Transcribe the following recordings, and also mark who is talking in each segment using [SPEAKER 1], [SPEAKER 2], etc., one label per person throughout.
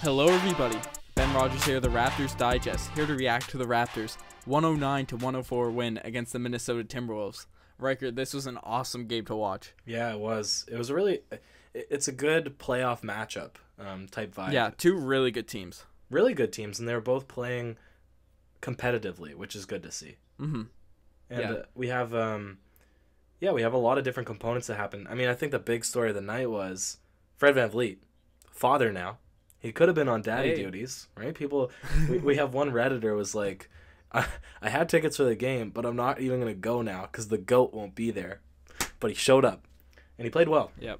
[SPEAKER 1] Hello everybody, Ben Rogers here, the Raptors Digest, here to react to the Raptors' 109-104 win against the Minnesota Timberwolves. Riker, this was an awesome game to watch.
[SPEAKER 2] Yeah, it was. It was a really, it's a good playoff matchup type vibe.
[SPEAKER 1] Yeah, two really good teams.
[SPEAKER 2] Really good teams, and they were both playing competitively, which is good to see.
[SPEAKER 1] Mm-hmm.
[SPEAKER 2] And we have, we have a lot of different components that happen. I mean, I think the big story of the night was Fred VanVleet, father now. He could have been on daddy duties, right? People, we have one Redditor was like, I had tickets for the game, but I'm not even going to go now because the GOAT won't be there. But he showed up, and he played well.
[SPEAKER 1] Yep.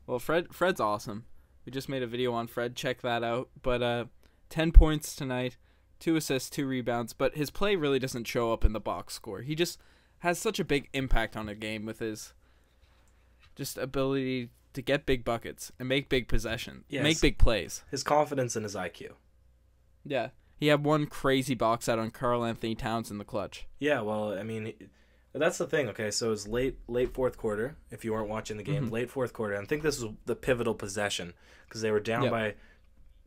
[SPEAKER 1] Well, Fred's awesome. We just made a video on Fred. Check that out. But 10 points tonight, 2 assists, 2 rebounds. But his play really doesn't show up in the box score. He just has such a big impact on a game with his just ability to get big buckets and make big possessions, make big plays.
[SPEAKER 2] His confidence and his IQ.
[SPEAKER 1] Yeah. He had one crazy box out on Karl Anthony Towns in the clutch.
[SPEAKER 2] Yeah, well, I mean, that's the thing. Okay, so it was late fourth quarter. If you weren't watching the game, late fourth quarter. And I think this was the pivotal possession because they were down by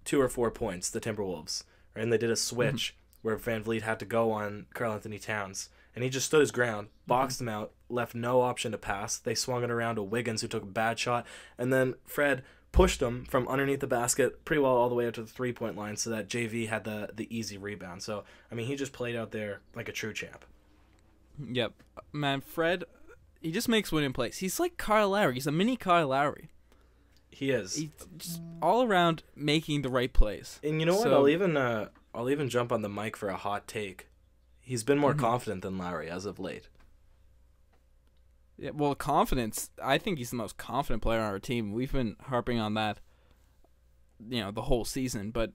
[SPEAKER 2] 2 or 4 points, the Timberwolves. Right? And they did a switch where VanVleet had to go on Karl Anthony Towns. And he just stood his ground, boxed him out, left no option to pass. They swung it around to Wiggins, who took a bad shot. And then Fred pushed him from underneath the basket pretty well all the way up to the three-point line so that JV had the easy rebound. So, I mean, he just played out there like a true champ.
[SPEAKER 1] Yep. Man, Fred, he just makes winning plays. He's like Kyle Lowry. He's a mini Kyle Lowry.
[SPEAKER 2] He is.
[SPEAKER 1] He's just all around making the right plays.
[SPEAKER 2] And you know what? I'll even jump on the mic for a hot take. He's been more confident than Lowry as of late.
[SPEAKER 1] Yeah, well, confidence. I think he's the most confident player on our team. We've been harping on that, the whole season. But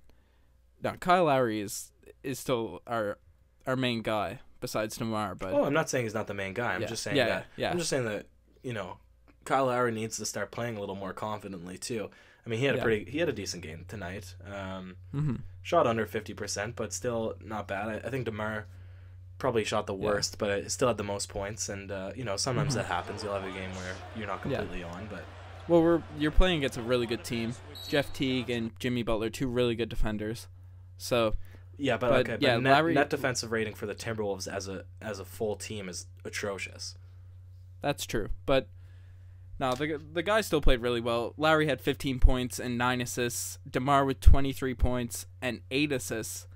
[SPEAKER 1] no, Kyle Lowry is still our main guy besides DeMar. But
[SPEAKER 2] I'm not saying he's not the main guy. I'm just saying that. Yeah. I'm just saying that Kyle Lowry needs to start playing a little more confidently too. I mean, he had a decent game tonight. Shot under 50%, but still not bad. I think DeMar probably shot the worst, but it still had the most points. And sometimes that happens. You'll have a game where you're not completely on, but
[SPEAKER 1] you're playing against a really good team. Jeff Teague and Jimmy Butler, 2 really good defenders. So
[SPEAKER 2] net defensive rating for the Timberwolves as a full team is atrocious.
[SPEAKER 1] That's true, but no, the guy still played really well. Lowry had 15 points and 9 assists. DeMar with 23 points and 8 assists.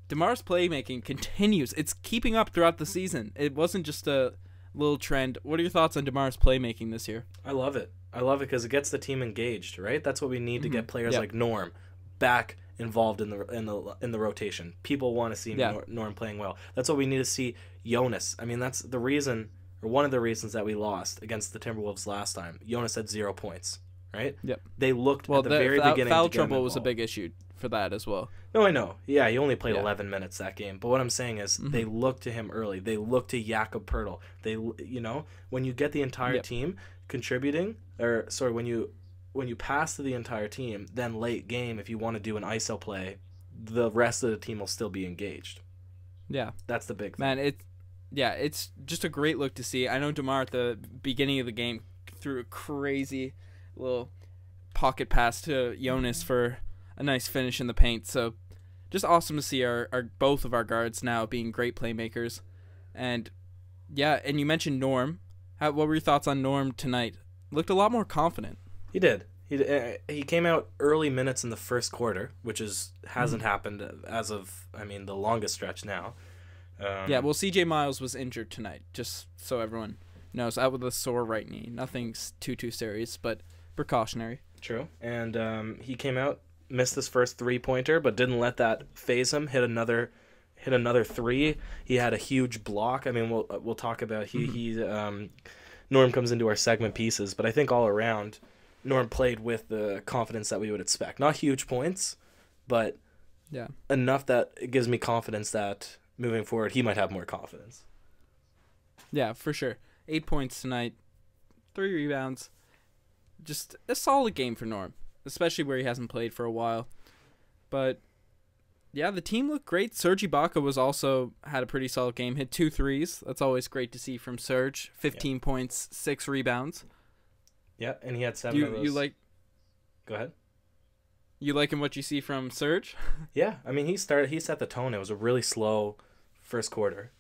[SPEAKER 1] DeMar's playmaking continues. It's keeping up throughout the season. It wasn't just a little trend. What are your thoughts on DeMar's playmaking this year?
[SPEAKER 2] I love it. I love it because it gets the team engaged, right? That's what we need to get players like Norm back involved in the rotation. People want to see Norm playing well. That's what we need to see Jonas. I mean, that's the reason, or one of the reasons that we lost against the Timberwolves last time. Jonas had 0 points, right?
[SPEAKER 1] Yep.
[SPEAKER 2] They looked at the very beginning.
[SPEAKER 1] Foul trouble was a big issue for that as well.
[SPEAKER 2] No, I know. Yeah, he only played 11 minutes that game. But what I'm saying is they looked to him early. They looked to Jakob Poeltl. They, when you get the entire team contributing, when you pass to the entire team, then late game, if you want to do an ISO play, the rest of the team will still be engaged.
[SPEAKER 1] Yeah.
[SPEAKER 2] That's the big thing.
[SPEAKER 1] Man, it's just a great look to see. I know DeMar at the beginning of the game threw a crazy little pocket pass to Jonas for a nice finish in the paint. So just awesome to see our both of our guards now being great playmakers. And and you mentioned Norm. What were your thoughts on Norm tonight? Looked a lot more confident.
[SPEAKER 2] He did. He came out early minutes in the first quarter, which hasn't happened as of the longest stretch now.
[SPEAKER 1] CJ Miles was injured tonight, just so everyone knows, out with a sore right knee. Nothing too serious, but precautionary.
[SPEAKER 2] True. And he came out, missed his first 3-pointer, but didn't let that phase him. Hit another 3. He had a huge block. I mean, we'll talk about Norm comes into our segment pieces, but I think all around Norm played with the confidence that we would expect. Not huge points, but enough that it gives me confidence that moving forward he might have more confidence.
[SPEAKER 1] Yeah, for sure. 8 points tonight, 3 rebounds. Just a solid game for Norm, especially where he hasn't played for a while. But the team looked great. Serge Ibaka had a pretty solid game. Hit 2 threes. That's always great to see from Serge. 15 points, 6 rebounds.
[SPEAKER 2] Yeah, and he had 7 of those.
[SPEAKER 1] You like?
[SPEAKER 2] Go ahead.
[SPEAKER 1] You liking what you see from Serge?
[SPEAKER 2] Yeah, I mean, he set the tone. It was a really slow first quarter.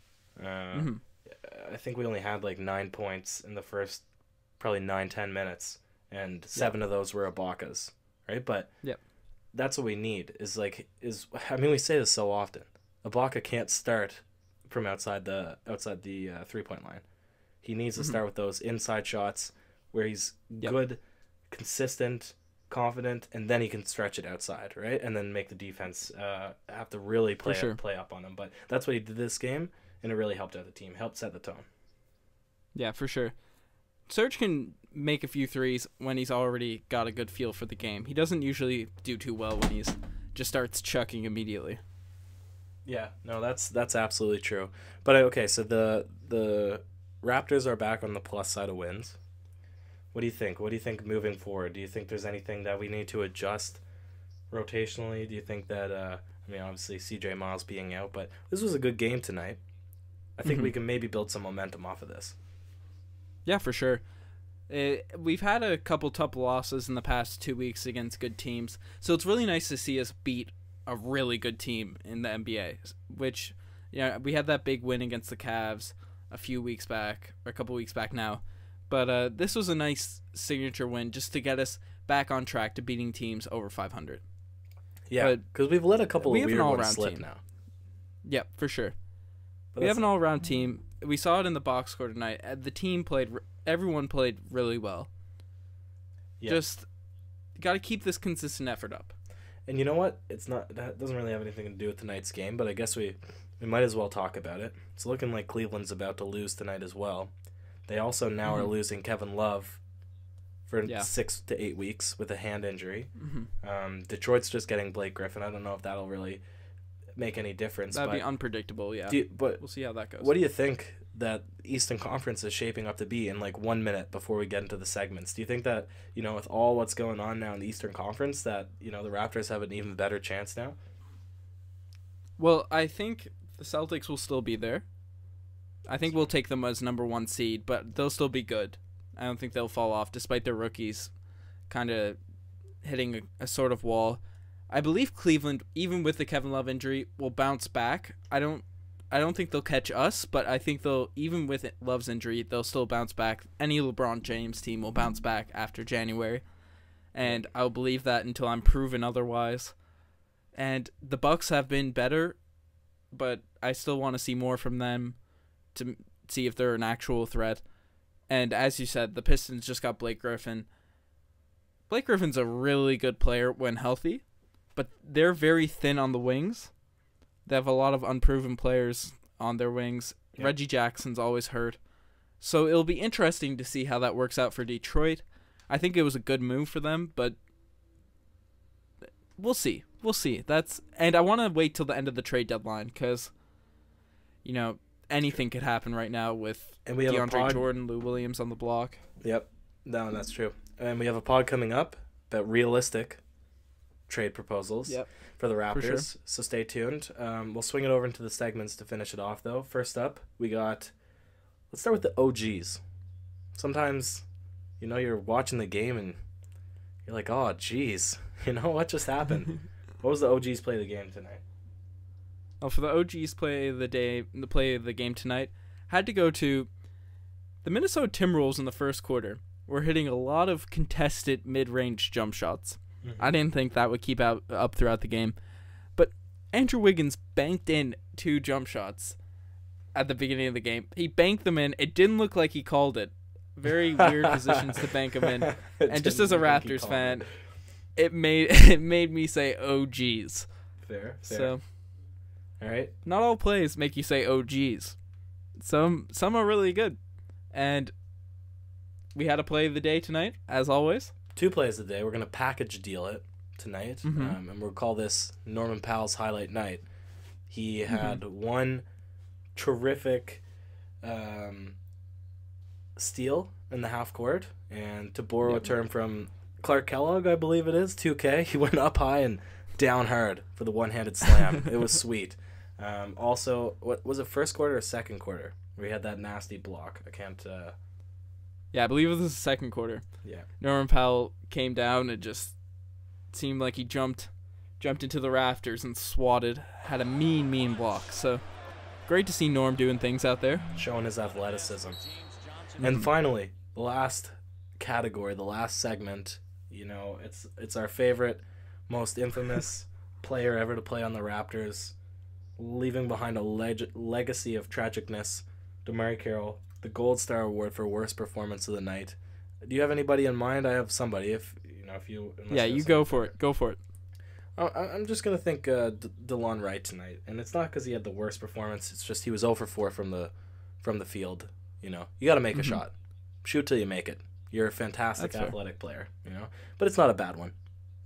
[SPEAKER 2] I think we only had like 9 points in the first probably 9-10 minutes, and 7 of those were Ibaka's, right? But that's what we need I mean, we say this so often. Ibaka can't start from outside the 3-point line. He needs to start with those inside shots where he's good, consistent, confident, and then he can stretch it outside, right? And then make the defense have to really play up on him. But that's what he did this game, and it really helped out the team, helped set the tone.
[SPEAKER 1] Yeah, for sure. Serge can make a few threes when he's already got a good feel for the game. He doesn't usually do too well when he's just starts chucking immediately.
[SPEAKER 2] Yeah, no, that's absolutely true. But okay, so the Raptors are back on the plus side of wins. What do you think? What do you think moving forward? Do you think there's anything that we need to adjust rotationally? Do you think that I mean, obviously CJ Miles being out, but this was a good game tonight. I think we can maybe build some momentum off of this.
[SPEAKER 1] Yeah, for sure. We've had a couple tough losses in the past 2 weeks against good teams, so it's really nice to see us beat a really good team in the NBA, which, we had that big win against the Cavs a few weeks back, or a couple weeks back now, but this was a nice signature win just to get us back on track to beating teams over 500.
[SPEAKER 2] Yeah, because we've let a couple of weird ones slip now.
[SPEAKER 1] Yeah, for sure. We have an all-around team. We saw it in the box score tonight. Everyone played really well. Yeah. Just got to keep this consistent effort up.
[SPEAKER 2] And you know what? That doesn't really have anything to do with tonight's game, but I guess we might as well talk about it. It's looking like Cleveland's about to lose tonight as well. They also now are losing Kevin Love for 6 to 8 weeks with a hand injury. Detroit's just getting Blake Griffin. I don't know if that'll really make any difference.
[SPEAKER 1] That'd be unpredictable, yeah.
[SPEAKER 2] But
[SPEAKER 1] we'll see how that goes.
[SPEAKER 2] What do you think that Eastern Conference is shaping up to be in like 1 minute before we get into the segments? Do you think that, with all what's going on now in the Eastern Conference, that, the Raptors have an even better chance now?
[SPEAKER 1] Well, I think the Celtics will still be there. I think we'll take them as number 1 seed, but they'll still be good. I don't think they'll fall off, despite their rookies kind of hitting a sort of wall. I believe Cleveland, even with the Kevin Love injury, will bounce back. I don't think they'll catch us, but I think even with Love's injury, they'll still bounce back. Any LeBron James team will bounce back after January, and I'll believe that until I'm proven otherwise. And the Bucks have been better, but I still want to see more from them to see if they're an actual threat. And as you said, the Pistons just got Blake Griffin. Blake Griffin's a really good player when healthy, but they're very thin on the wings. They have a lot of unproven players on their wings. Yep. Reggie Jackson's always hurt. So it'll be interesting to see how that works out for Detroit. I think it was a good move for them, but we'll see. We'll see. And I want to wait till the end of the trade deadline because, anything could happen right now with DeAndre Jordan, Lou Williams on the block.
[SPEAKER 2] Yep. No, that's true. And we have a pod coming up about realistic trade proposals for the Raptors, for sure. So stay tuned. We'll swing it over into the segments to finish it off, though. First up, let's start with the OGs. Sometimes, you're watching the game and you're like, oh, geez, what just happened? What was the OGs play of the game tonight?
[SPEAKER 1] Well, for the OGs play of the game tonight, had to go to the Minnesota Timberwolves in the first quarter. We're hitting a lot of contested mid-range jump shots. I didn't think that would keep up throughout the game. But Andrew Wiggins banked in 2 jump shots at the beginning of the game. He banked them in. It didn't look like he called it. Very weird positions to bank them in. And just as a Raptors fan, it made me say, oh, geez.
[SPEAKER 2] Fair.
[SPEAKER 1] So,
[SPEAKER 2] all right.
[SPEAKER 1] Not all plays make you say, oh, geez. Some are really good. And we had a play of the day tonight, as always.
[SPEAKER 2] 2 plays a day. We're going to package deal it tonight, and we'll call this Norman Powell's highlight night. He had one terrific steal in the half court, and to borrow a term from Clark Kellogg, I believe it is, 2K, he went up high and down hard for the one-handed slam. It was sweet. Also, what was it, first quarter or second quarter, where he had that nasty block? I can't...
[SPEAKER 1] Yeah, I believe it was the second quarter.
[SPEAKER 2] Yeah.
[SPEAKER 1] Norman Powell came down and just seemed like he jumped into the rafters and swatted. Had a mean block. So great to see Norm doing things out there,
[SPEAKER 2] showing his athleticism. And finally, the last category, the last segment. You know, it's our favorite, most infamous player ever to play on the Raptors, leaving behind a legacy of tragicness. DeMar Carroll, the Gold Star Award for worst performance of the night. Do you have anybody in mind? I have somebody. If you.
[SPEAKER 1] Yeah, you go for it. Go for it.
[SPEAKER 2] I'm just gonna think DeLon Wright tonight, and it's not because he had the worst performance. It's just he was 0 for 4 from the field. You know, you got to make a shot, shoot till you make it. You're a fantastic athletic player, you know, but it's not a bad one.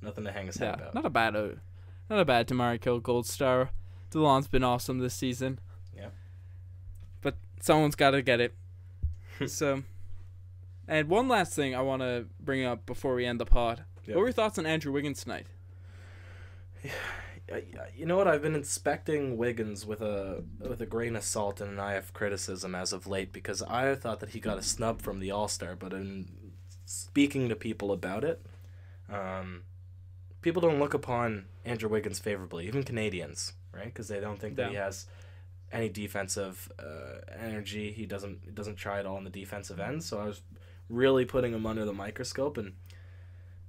[SPEAKER 2] Nothing to hang his head about.
[SPEAKER 1] Not a bad DeMar Carroll Gold Star. DeLon's been awesome this season.
[SPEAKER 2] Yeah,
[SPEAKER 1] but someone's got to get it. So, and one last thing I want to bring up before we end the pod. Yep. What were your thoughts on Andrew Wiggins tonight?
[SPEAKER 2] You know what? I've been inspecting Wiggins with a grain of salt and an eye of criticism as of late, because I thought that he got a snub from the All-Star, but in speaking to people about it, people don't look upon Andrew Wiggins favorably, even Canadians, right? Because they don't think that he has any defensive energy. He doesn't try at all on the defensive end. So I was really putting him under the microscope, and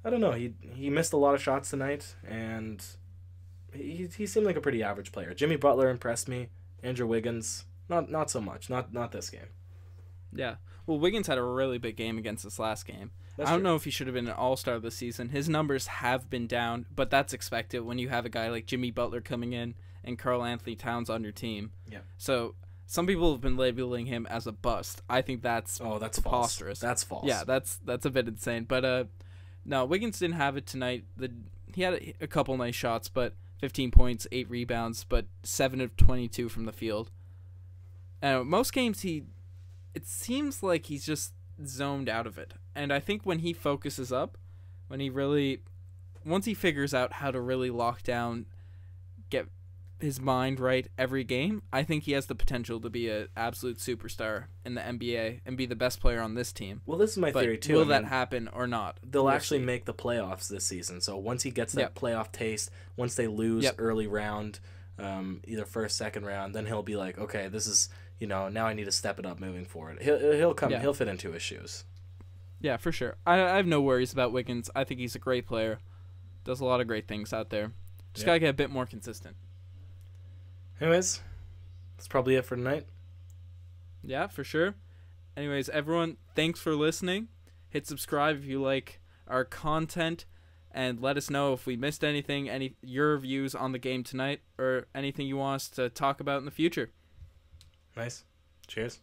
[SPEAKER 2] I don't know. He missed a lot of shots tonight, and he seemed like a pretty average player. Jimmy Butler impressed me. Andrew Wiggins, not so much. Not this game.
[SPEAKER 1] Yeah. Well, Wiggins had a really big game against this last game. I don't know if he should have been an all-star this season. His numbers have been down, but that's expected when you have a guy like Jimmy Butler coming in and Karl Anthony Towns on your team.
[SPEAKER 2] Yeah.
[SPEAKER 1] So some people have been labeling him as a bust. I think that's preposterous.
[SPEAKER 2] False. That's false.
[SPEAKER 1] Yeah, that's a bit insane. But no, Wiggins didn't have it tonight. He had a couple nice shots, but 15 points, 8 rebounds, but 7 of 22 from the field. Most games it seems like he's just zoned out of it. And I think when he focuses up, once he figures out how to really lock down, get his mind right every game, I think he has the potential to be an absolute superstar in the NBA and be the best player on this team.
[SPEAKER 2] Well, this is my theory too.
[SPEAKER 1] Will that happen or not?
[SPEAKER 2] They'll actually make the playoffs this season. So once he gets that playoff taste, once they lose early round, either first, second round, then he'll be like, okay, this is, now I need to step it up moving forward. He'll fit into his shoes. Yeah, for sure. I have no worries about Wiggins. I think he's a great player. Does a lot of great things out there. Just got to get a bit more consistent. Anyways, that's probably it for tonight. Yeah, for sure. Anyways, everyone, thanks for listening. Hit subscribe if you like our content, and let us know if we missed anything, your views on the game tonight, or anything you want us to talk about in the future. Nice. Cheers.